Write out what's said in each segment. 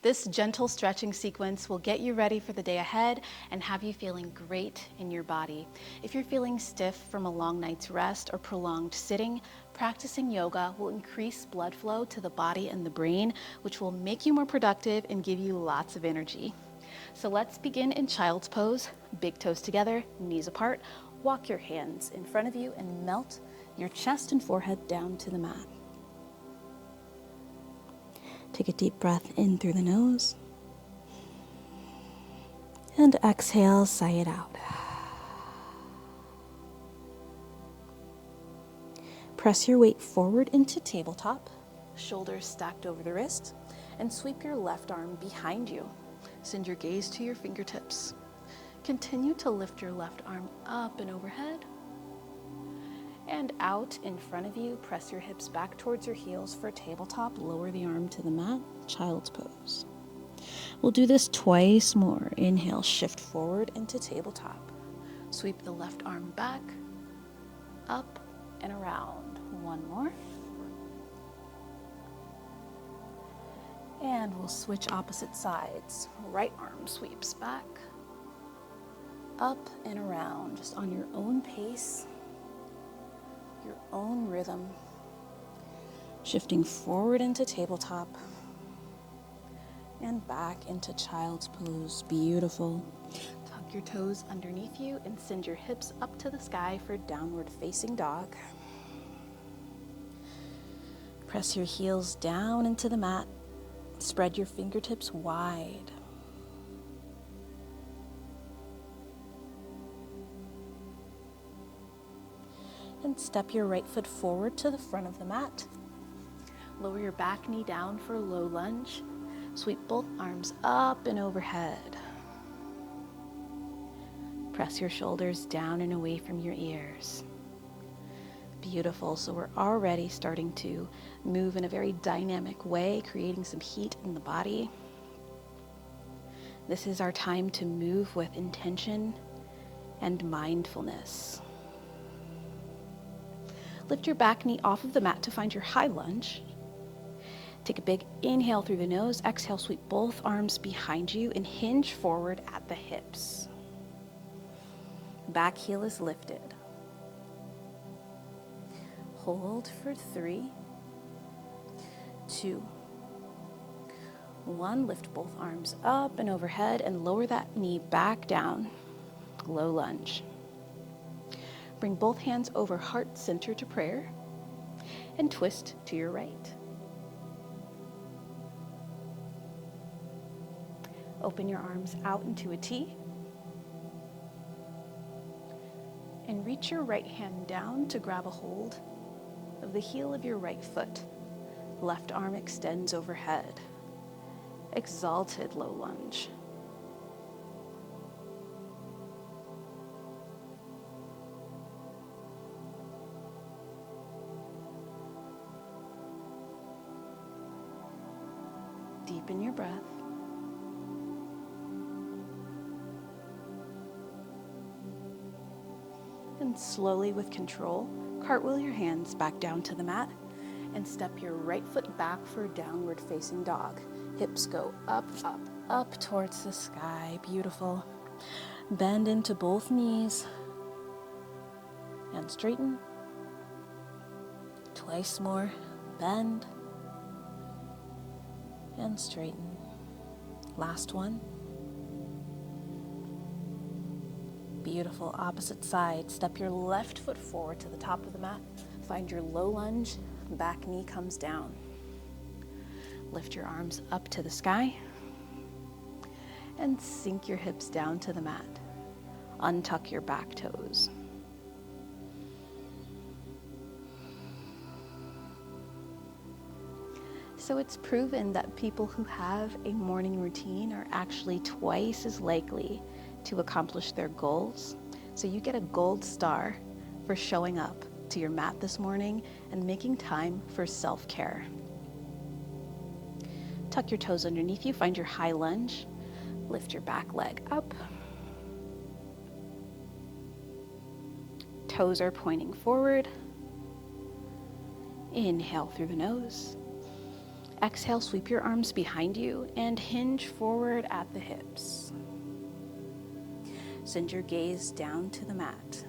This gentle stretching sequence will get you ready for the day ahead and have you feeling great in your body. If you're feeling stiff from a long night's rest or prolonged sitting, practicing yoga will increase blood flow to the body and the brain, which will make you more productive and give you lots of energy. So let's begin in child's pose. Big toes together, knees apart. Walk your hands in front of you and melt your chest and forehead down to the mat. Take a deep breath in through the nose and exhale, sigh it out. Press your weight forward into tabletop, shoulders stacked over the wrist, and sweep your left arm behind you. Send your gaze to your fingertips. Continue to lift your left arm up and overhead and out in front of you. Press your hips back towards your heels for tabletop. Lower the arm to the mat, child's pose. We'll do this twice more. Inhale, shift forward into tabletop. Sweep the left arm back, up and around. One more. And we'll switch opposite sides. Right arm sweeps back, up and around, just on your own pace, your own rhythm. Shifting forward into tabletop and back into child's pose. Beautiful. Tuck your toes underneath you and send your hips up to the sky for downward facing dog. Press your heels down into the mat. Spread your fingertips wide. And step your right foot forward to the front of the mat. Lower your back knee down for a low lunge. Sweep both arms up and overhead. Press your shoulders down and away from your ears. Beautiful. So we're already starting to move in a very dynamic way, creating some heat in the body. This is our time to move with intention and mindfulness. Lift your back knee off of the mat to find your high lunge. Take a big inhale through the nose. Exhale, sweep both arms behind you and hinge forward at the hips. Back heel is lifted. Hold for 3, 2, 1. Lift both arms up and overhead and lower that knee back down. Low lunge. Bring both hands over heart center to prayer and twist to your right. Open your arms out into a T and reach your right hand down to grab a hold of the heel of your right foot. Left arm extends overhead. Exalted low lunge. Deepen your breath. And slowly, with control, cartwheel your hands back down to the mat and step your right foot back for downward facing dog. Hips go up, up, up towards the sky. Beautiful. Bend into both knees and straighten. Twice more. Bend and straighten. Last one. Beautiful. Opposite side. Step your left foot forward to the top of the mat. Find your low lunge. Back knee comes down. Lift your arms up to the sky and sink your hips down to the mat. Untuck your back toes. So it's proven that people who have a morning routine are actually twice as likely to accomplish their goals. So you get a gold star for showing up to your mat this morning and making time for self-care. Tuck your toes underneath you, find your high lunge, lift your back leg up. Toes are pointing forward. Inhale through the nose. Exhale, sweep your arms behind you and hinge forward at the hips. Send your gaze down to the mat.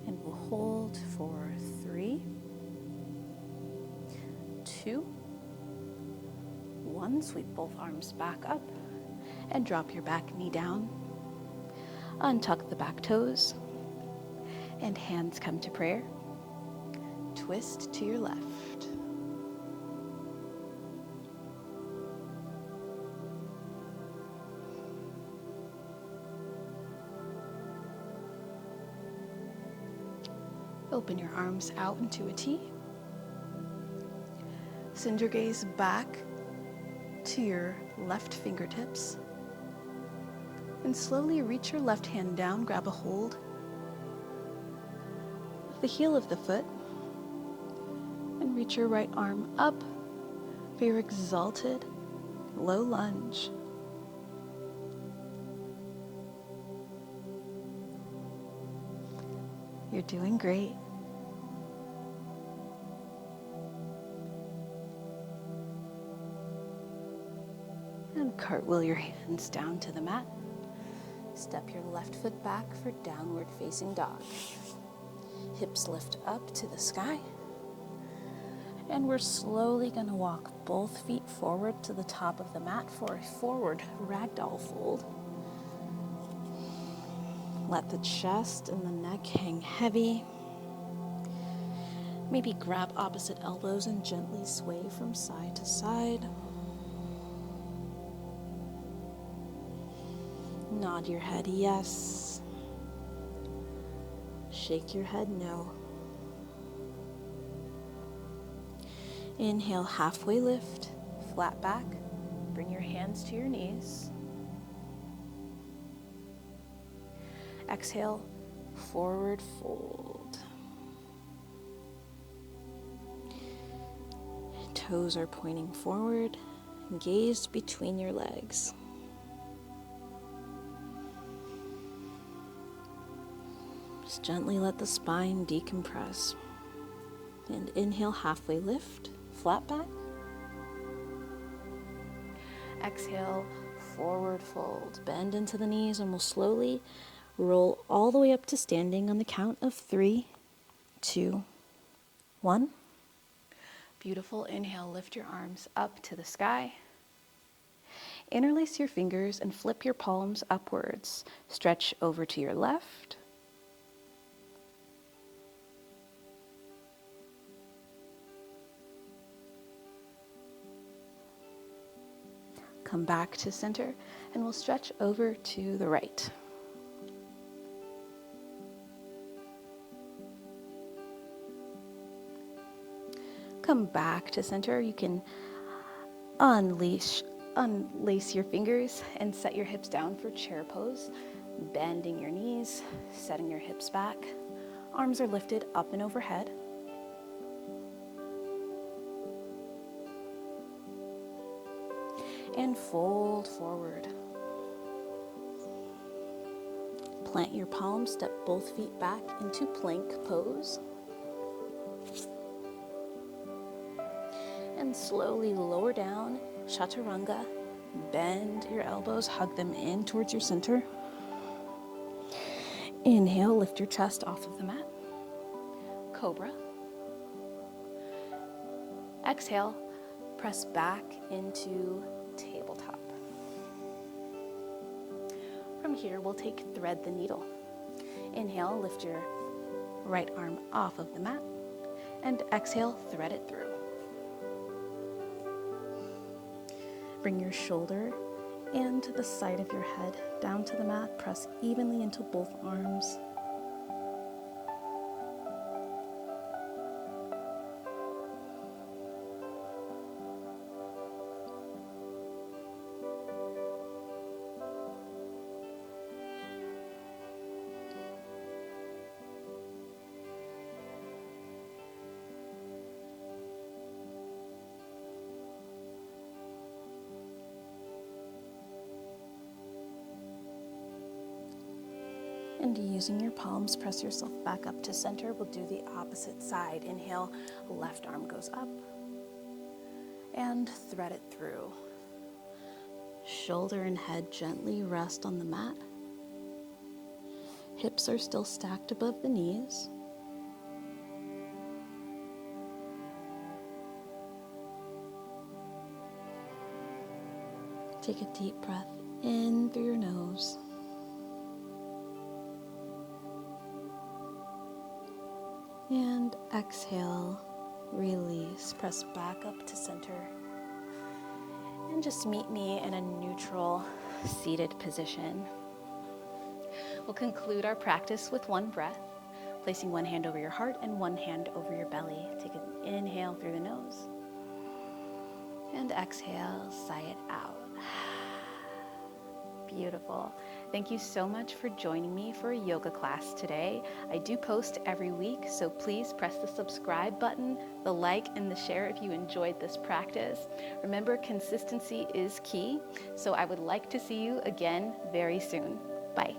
And we'll hold for 3, 2, 1. Sweep both arms back up and drop your back knee down. Untuck the back toes and hands come to prayer. Twist to your left. Open your arms out into a T. Send your gaze back to your left fingertips. And slowly reach your left hand down, grab a hold of the heel of the foot. And reach your right arm up for your exalted low lunge. You're doing great. And cartwheel your hands down to the mat. Step your left foot back for downward facing dog. Hips lift up to the sky. And we're slowly going to walk both feet forward to the top of the mat for a forward ragdoll fold. Let the chest and the neck hang heavy. Maybe grab opposite elbows and gently sway from side to side. Nod your head yes. Shake your head no. Inhale, halfway lift, flat back. Bring your hands to your knees. Exhale, forward fold. Toes are pointing forward, gaze between your legs. Just gently let the spine decompress. And inhale, halfway lift, flat back. Exhale, forward fold. Bend into the knees and we'll slowly roll all the way up to standing on the count of 3, 2, 1. Beautiful. Inhale, lift your arms up to the sky. Interlace your fingers and flip your palms upwards. Stretch over to your left. Come back to center and we'll stretch over to the right. Come back to center. You can unlace your fingers and set your hips down for chair pose, bending your knees, setting your hips back. Arms are lifted up and overhead. And fold forward. Plant your palms, step both feet back into plank pose. And slowly lower down, chaturanga. Bend your elbows, hug them in towards your center. Inhale, lift your chest off of the mat. Cobra. Exhale, press back into tabletop. From here, we'll take thread the needle. Inhale, lift your right arm off of the mat, and exhale, thread it through. Bring your shoulder and the side of your head down to the mat. Press evenly into both arms. And using your palms, press yourself back up to center. We'll do the opposite side. Inhale, left arm goes up. And thread it through. Shoulder and head gently rest on the mat. Hips are still stacked above the knees. Take a deep breath in through your nose. And exhale, release, press back up to center. And just meet me in a neutral, seated position. We'll conclude our practice with one breath, placing one hand over your heart and one hand over your belly. Take an inhale through the nose. And exhale, sigh it out. Beautiful. Thank you so much for joining me for a yoga class today. I do post every week, so please press the subscribe button, the like, and the share if you enjoyed this practice. Remember, consistency is key, so I would like to see you again very soon. Bye.